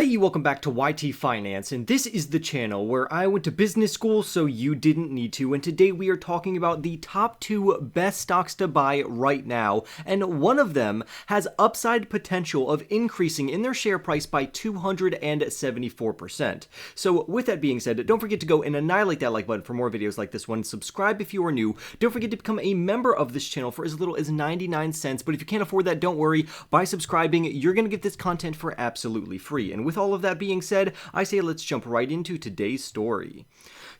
Hey, welcome back to YT Finance, and this is the channel where I went to business school so you didn't need to, and today we are talking about the top 2 best stocks to buy right now, and one of them has upside potential of increasing in their share price by 274%. So with that being said, don't forget to go and annihilate that like button for more videos like this one, subscribe if you are new, don't forget to become a member of this channel for as little as 99 cents, but if you can't afford that, don't worry, by subscribing, you're going to get this content for absolutely free. And with all of that being said, I say let's jump right into today's story.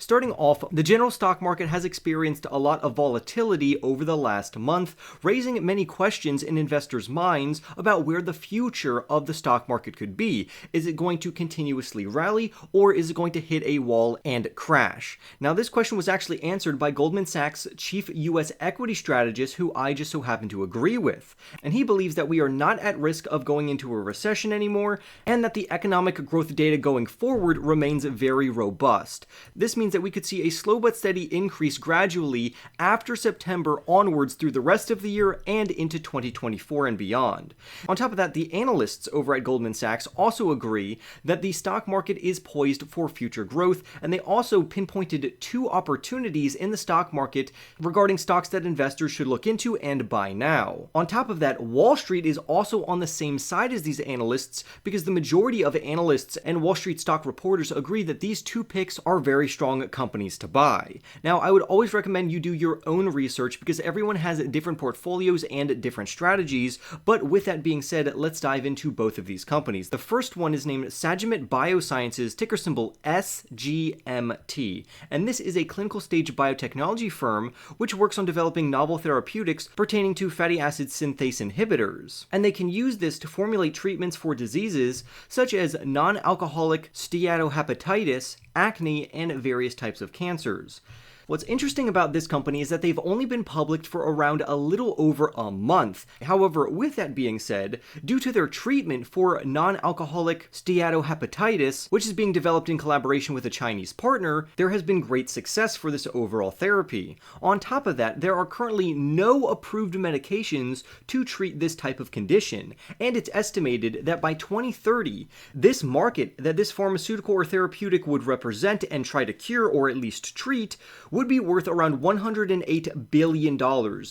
Starting off, the general stock market has experienced a lot of volatility over the last month, raising many questions in investors' minds about where the future of the stock market could be. Is it going to continuously rally, or is it going to hit a wall and crash? Now, this question was actually answered by Goldman Sachs' chief U.S. equity strategist, who I just so happen to agree with. And he believes that we are not at risk of going into a recession anymore, and that the economic growth data going forward remains very robust. This means that we could see a slow but steady increase gradually after September onwards through the rest of the year and into 2024 and beyond. On top of that, the analysts over at Goldman Sachs also agree that the stock market is poised for future growth, and they also pinpointed 2 opportunities in the stock market regarding stocks that investors should look into and buy now. On top of that, Wall Street is also on the same side as these analysts because the majority of analysts and Wall Street stock reporters agree that these 2 picks are very strong companies to buy. Now, I would always recommend you do your own research because everyone has different portfolios and different strategies, but with that being said, let's dive into both of these companies. The first one is named Sagimet Biosciences, ticker symbol SGMT, and this is a clinical stage biotechnology firm which works on developing novel therapeutics pertaining to fatty acid synthase inhibitors, and they can use this to formulate treatments for diseases such as non-alcoholic steatohepatitis, acne, and various types of cancers. What's interesting about this company is that they've only been public for around a little over a month. However, with that being said, due to their treatment for non-alcoholic steatohepatitis, which is being developed in collaboration with a Chinese partner, there has been great success for this overall therapy. On top of that, there are currently no approved medications to treat this type of condition, and it's estimated that by 2030, this market that this pharmaceutical or therapeutic would represent and try to cure or at least treat would be worth around $108 billion,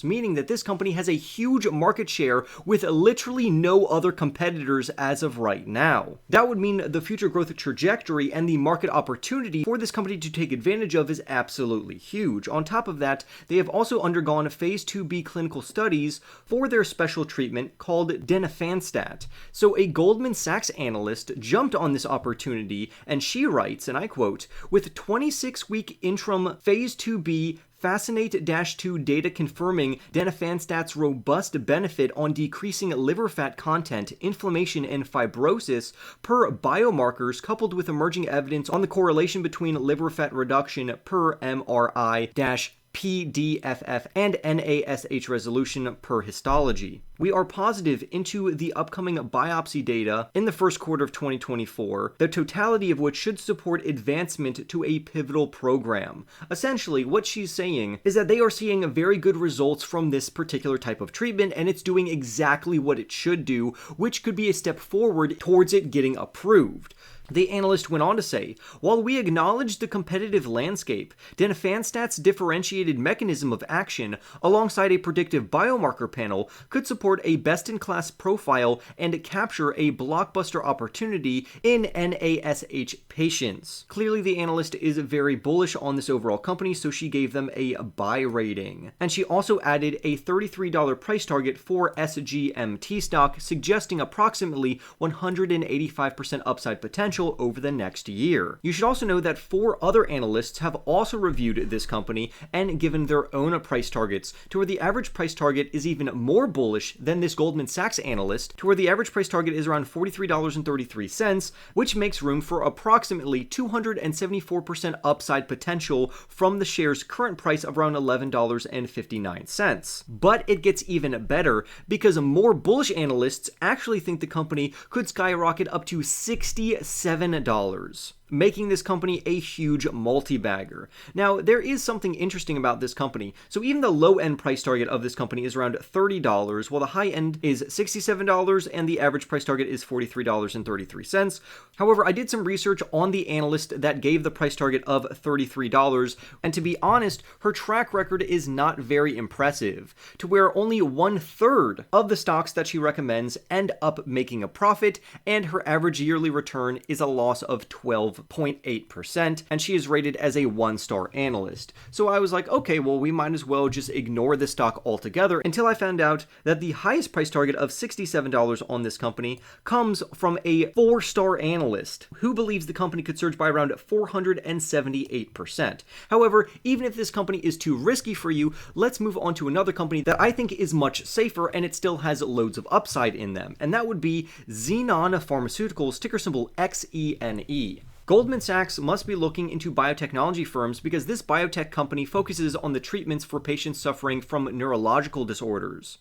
meaning that this company has a huge market share with literally no other competitors as of right now. That would mean the future growth trajectory and the market opportunity for this company to take advantage of is absolutely huge. On top of that, they have also undergone phase 2b clinical studies for their special treatment called denifanstat. So a Goldman Sachs analyst jumped on this opportunity, and she writes, and I quote, "With 26-week interim phase 2b FASN-2 data confirming denifanstat's robust benefit on decreasing liver fat content, inflammation, and fibrosis per biomarkers, coupled with emerging evidence on the correlation between liver fat reduction per MRI-PDFF and NASH resolution per histology. We are positive into the upcoming biopsy data in the first quarter of 2024, the totality of which should support advancement to a pivotal program." Essentially, what she's saying is that they are seeing very good results from this particular type of treatment, and it's doing exactly what it should do, which could be a step forward towards it getting approved. The analyst went on to say, "While we acknowledge the competitive landscape, denifanstat's differentiated mechanism of action alongside a predictive biomarker panel could support a best-in-class profile and capture a blockbuster opportunity in NASH patients." Clearly, the analyst is very bullish on this overall company, so she gave them a buy rating. And she also added a $33 price target for SGMT stock, suggesting approximately 185% upside potential over the next year. You should also know that 4 other analysts have also reviewed this company and given their own price targets, to where the average price target is even more bullish than this Goldman Sachs analyst, to where the average price target is around $43.33, which makes room for approximately 274% upside potential from the share's current price of around $11.59. But it gets even better because more bullish analysts actually think the company could skyrocket up to $67. making this company a huge multi-bagger. Now, there is something interesting about this company. So even the low-end price target of this company is around $30, while the high end is $67, and the average price target is $43.33. However, I did some research on the analyst that gave the price target of $33, and to be honest, her track record is not very impressive, to where only 1/3 of the stocks that she recommends end up making a profit, and her average yearly return is a loss of 12.8%, and she is rated as a 1-star analyst. So I was like, okay, well, we might as well just ignore this stock altogether, until I found out that the highest price target of $67 on this company comes from a 4-star analyst who believes the company could surge by around 478%. However, even if this company is too risky for you, let's move on to another company that I think is much safer and it still has loads of upside in them, and that would be Xenon Pharmaceuticals, ticker symbol XENE. Goldman Sachs must be looking into biotechnology firms because this biotech company focuses on the treatments for patients suffering from neurological disorders.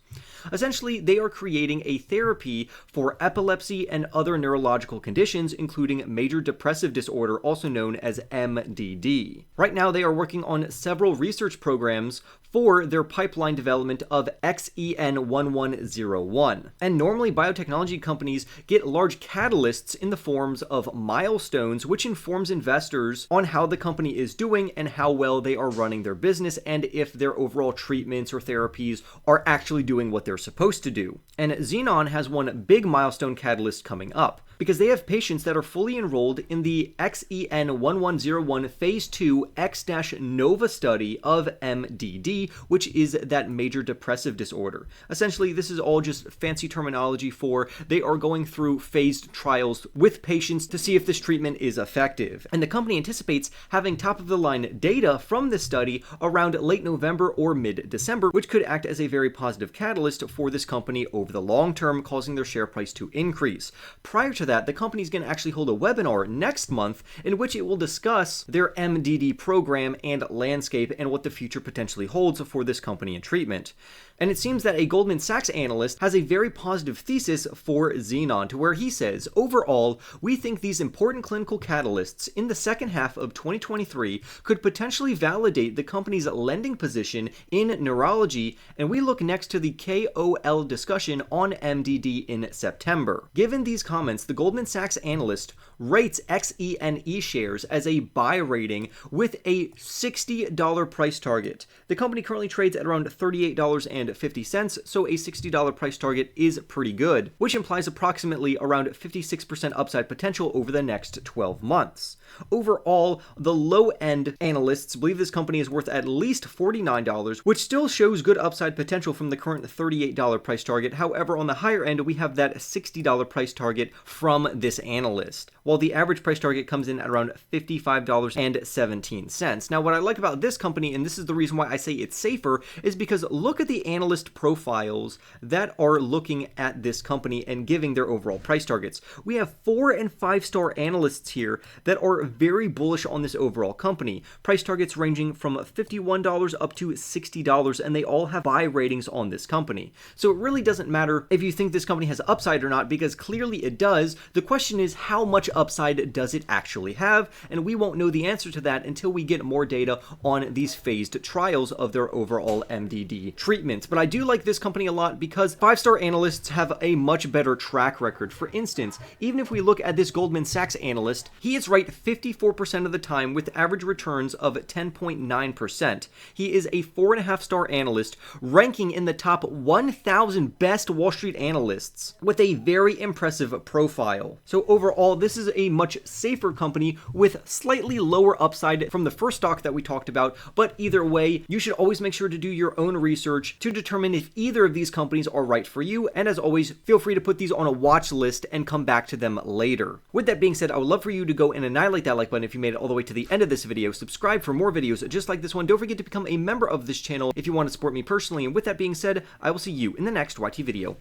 Essentially, they are creating a therapy for epilepsy and other neurological conditions, including major depressive disorder, also known as MDD. Right now, they are working on several research programs for their pipeline development of XEN1101. And normally, biotechnology companies get large catalysts in the forms of milestones, which informs investors on how the company is doing and how well they are running their business, and if their overall treatments or therapies are actually doing what they're supposed to do. And Xenon has one big milestone catalyst coming up, because they have patients that are fully enrolled in the XEN1101 Phase 2 X-NOVA study of MDD, which is that major depressive disorder. Essentially, this is all just fancy terminology for they are going through phased trials with patients to see if this treatment is effective. And the company anticipates having top-of-the-line data from this study around late November or mid-December, which could act as a very positive catalyst for this company over the long term, causing their share price to increase. Prior to that, the company is going to actually hold a webinar next month in which it will discuss their MDD program and landscape and what the future potentially holds for this company and treatment. And it seems that a Goldman Sachs analyst has a very positive thesis for Xenon, to where he says, overall, we think these important clinical catalysts in the second half of 2023 could potentially validate the company's lending position in neurology, and we look next to the KOL discussion on MDD in September. Given these comments, the Goldman Sachs analyst rates XENE shares as a buy rating with a $60 price target. The company currently trades at around $38.50, so a $60 price target is pretty good, which implies approximately around 56% upside potential over the next 12 months. Overall, the low-end analysts believe this company is worth at least $49, which still shows good upside potential from the current $38 price target. However, on the higher end, we have that $60 price target from this analyst, while the average price target comes in at around $55.17. Now, what I like about this company, and this is the reason why I say it's safer, is because look at the analyst profiles that are looking at this company and giving their overall price targets. We have 4- and 5-star analysts here that are very bullish on this overall company. Price targets ranging from $51 up to $60, and they all have buy ratings on this company. So it really doesn't matter if you think this company has upside or not, because clearly it does. The question is, how much upside does it actually have? And we won't know the answer to that until we get more data on these phased trials of their overall MDD treatments. But I do like this company a lot because 5-star analysts have a much better track record. For instance, even if we look at this Goldman Sachs analyst, he is right 54% of the time with average returns of 10.9%. He is a 4.5-star analyst, ranking in the top 1,000 best Wall Street analysts with a very impressive profile. So overall, this is a much safer company with slightly lower upside from the first stock that we talked about, but either way, you should always make sure to do your own research to determine if either of these companies are right for you, and as always, feel free to put these on a watch list and come back to them later. With that being said, I would love for you to go and annihilate that like button if you made it all the way to the end of this video, subscribe for more videos just like this one, don't forget to become a member of this channel if you want to support me personally, and with that being said, I will see you in the next YT video.